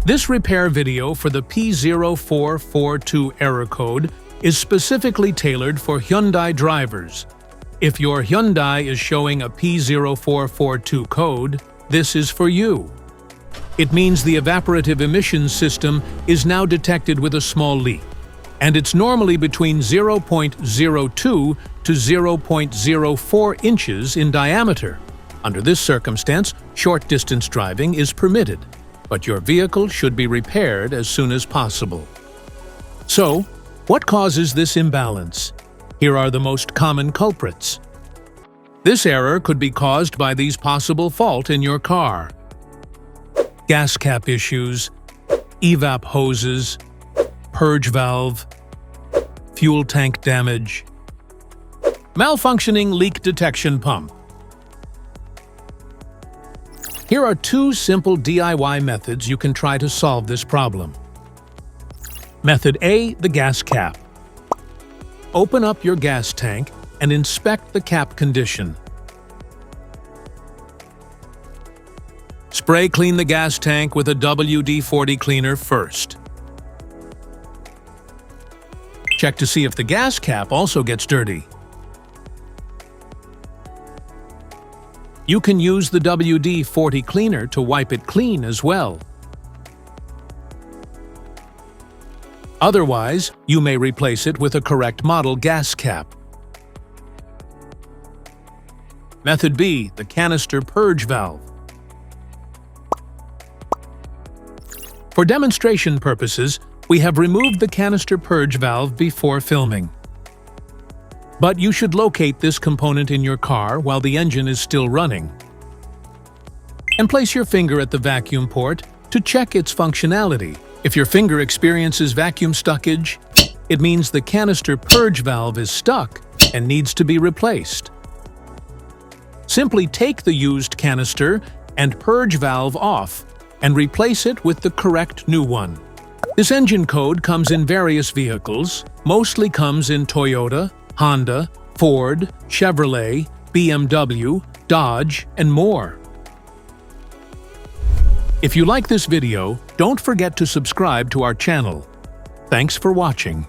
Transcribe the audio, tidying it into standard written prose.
This repair video for the P0442 error code is specifically tailored for Hyundai drivers. If your Hyundai is showing a P0442 code, this is for you. It means the evaporative emissions system is now detected with a small leak, and it's normally between 0.02 to 0.04 inches in diameter. Under this circumstance, short-distance driving is permitted, but your vehicle should be repaired as soon as possible. So, what causes this imbalance? Here are the most common culprits. This error could be caused by these possible faults in your car: gas cap issues, EVAP hoses, purge valve, fuel tank damage, malfunctioning leak detection pump. Here are two simple DIY methods you can try to solve this problem. Method A, the gas cap. Open up your gas tank and inspect the cap condition. Spray clean the gas tank with a WD-40 cleaner first. Check to see if the gas cap also gets dirty. You can use the WD-40 cleaner to wipe it clean as well. Otherwise, you may replace it with a correct model gas cap. Method B, the canister purge valve. For demonstration purposes, we have removed the canister purge valve before filming. But you should locate this component in your car while the engine is still running. And place your finger at the vacuum port to check its functionality. If your finger experiences vacuum stuckage, it means the canister purge valve is stuck and needs to be replaced. Simply take the used canister and purge valve off and replace it with the correct new one. This engine code comes in various vehicles, mostly comes in Toyota, Honda, Ford, Chevrolet, BMW, Dodge, and more. If you like this video, don't forget to subscribe to our channel. Thanks for watching.